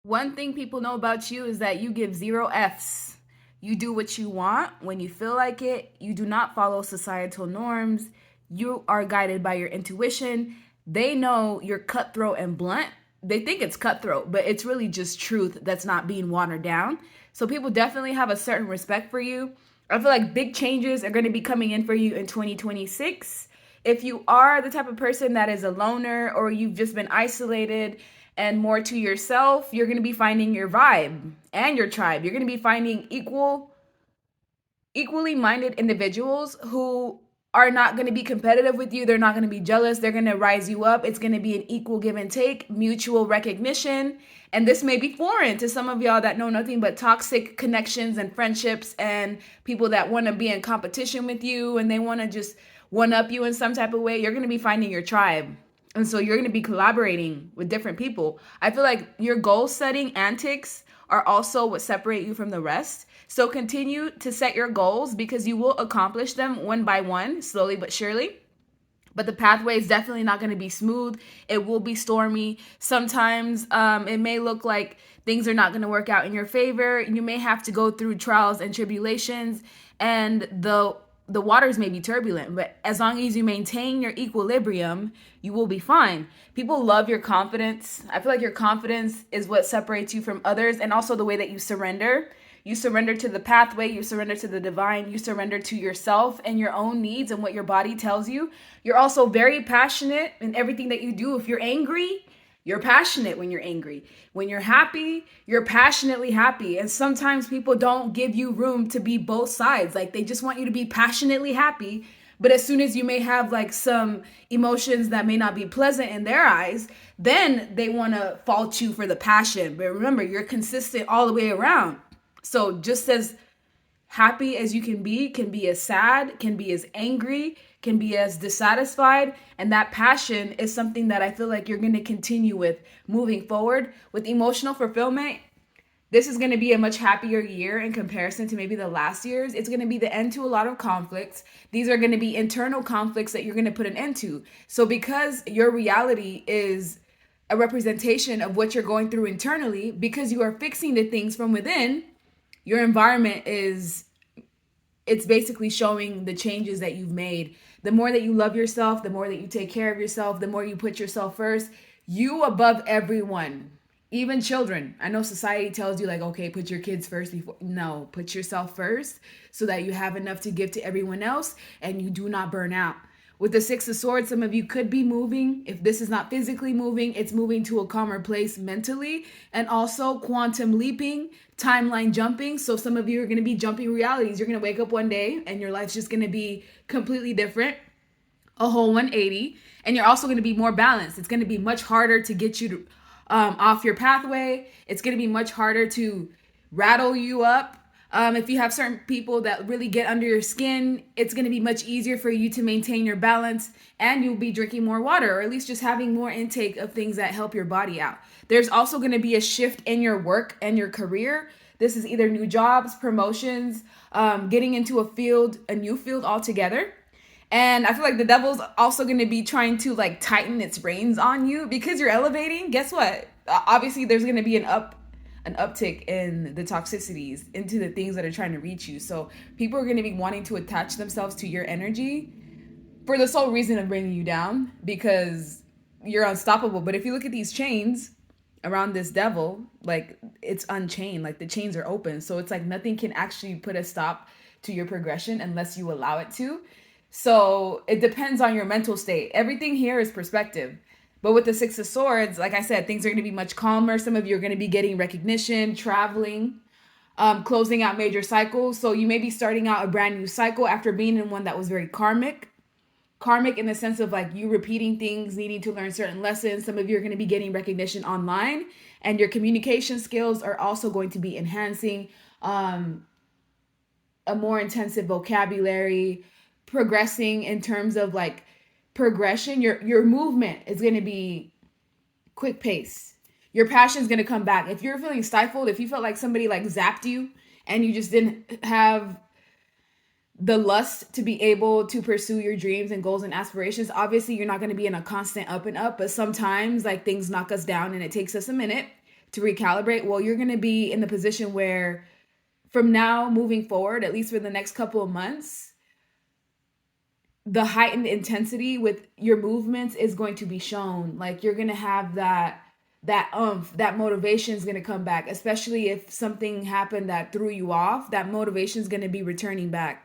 One thing people know about you is that you give zero F's. You do what you want when you feel like it. You do not follow societal norms. You are guided by your intuition. They know you're cutthroat and blunt. They think it's cutthroat, but it's really just truth that's not being watered down. So people definitely have a certain respect for you. I feel like big changes are going to be coming in for you in 2026. If you are the type of person that is a loner or you've just been isolated and more to yourself, you're going to be finding your vibe and your tribe. You're going to be finding equally minded individuals who are not going to be competitive with you. They're not going to be jealous. They're going to rise you up. It's going to be an equal give and take, mutual recognition. And this may be foreign to some of y'all that know nothing but toxic connections and friendships and people that want to be in competition with you and they want to just one up you in some type of way. You're going to be finding your tribe. And so you're going to be collaborating with different people. I feel like your goal setting antics are also what separate you from the rest. So continue to set your goals because you will accomplish them one by one, slowly but surely. But the pathway is definitely not going to be smooth. It will be stormy. Sometimes it may look like things are not going to work out in your favor. You may have to go through trials and tribulations, and the waters may be turbulent, but as long as you maintain your equilibrium, you will be fine. People love your confidence. I feel like your confidence is what separates you from others, and also the way that you surrender. You surrender to the pathway, you surrender to the divine, you surrender to yourself and your own needs and what your body tells you. You're also very passionate in everything that you do. If you're angry, you're passionate when you're angry. When you're happy, you're passionately happy. And sometimes people don't give you room to be both sides. Like they just want you to be passionately happy. But as soon as you may have like some emotions that may not be pleasant in their eyes, then they want to fault you for the passion. But remember, you're consistent all the way around. So just as happy as you can be as sad, can be as angry, can be as dissatisfied. And that passion is something that I feel like you're going to continue with moving forward. With emotional fulfillment, this is going to be a much happier year in comparison to maybe the last years. It's going to be the end to a lot of conflicts. These are going to be internal conflicts that you're going to put an end to. So because your reality is a representation of what you're going through internally, because you are fixing the things from within, your environment is, it's basically showing the changes that you've made. The more that you love yourself, the more that you take care of yourself, the more you put yourself first, you above everyone, even children. I know society tells you like, okay, put your kids first before. No, put yourself first so that you have enough to give to everyone else and you do not burn out. With the Six of Swords, some of you could be moving. If this is not physically moving, it's moving to a calmer place mentally, and also quantum leaping, timeline jumping. So some of you are going to be jumping realities. You're going to wake up one day and your life's just going to be completely different, a whole 180. And you're also going to be more balanced. It's going to be much harder to get you to, off your pathway. It's going to be much harder to rattle you up. If you have certain people that really get under your skin, it's going to be much easier for you to maintain your balance, and you'll be drinking more water, or at least just having more intake of things that help your body out. There's also going to be a shift in your work and your career. This is either new jobs, promotions, getting into a new field altogether. And I feel like the devil's also going to be trying to like tighten its reins on you because you're elevating. Guess what? Obviously, there's going to be an uptick in the toxicities into the things that are trying to reach you. So people are going to be wanting to attach themselves to your energy for the sole reason of bringing you down because you're unstoppable. But if you look at these chains around this devil, like it's unchained, like the chains are open. So it's like nothing can actually put a stop to your progression unless you allow it to. So it depends on your mental state. Everything here is perspective. But with the Six of Swords, like I said, things are going to be much calmer. Some of you are going to be getting recognition, traveling, closing out major cycles. So you may be starting out a brand new cycle after being in one that was very karmic. Karmic in the sense of like you repeating things, needing to learn certain lessons. Some of you are going to be getting recognition online, and your communication skills are also going to be enhancing, a more intensive vocabulary, progressing in terms of like progression. Your movement is going to be quick pace. Your passion is going to come back. If you're feeling stifled, if you felt like somebody like zapped you and you just didn't have the lust to be able to pursue your dreams and goals and aspirations, obviously you're not going to be in a constant up and up, but sometimes like things knock us down and it takes us a minute to recalibrate, well, you're going to be in the position where from now moving forward, at least for the next couple of months, the heightened intensity with your movements is going to be shown. Like you're going to have that motivation is going to come back, especially if something happened that threw you off. That motivation is going to be returning back.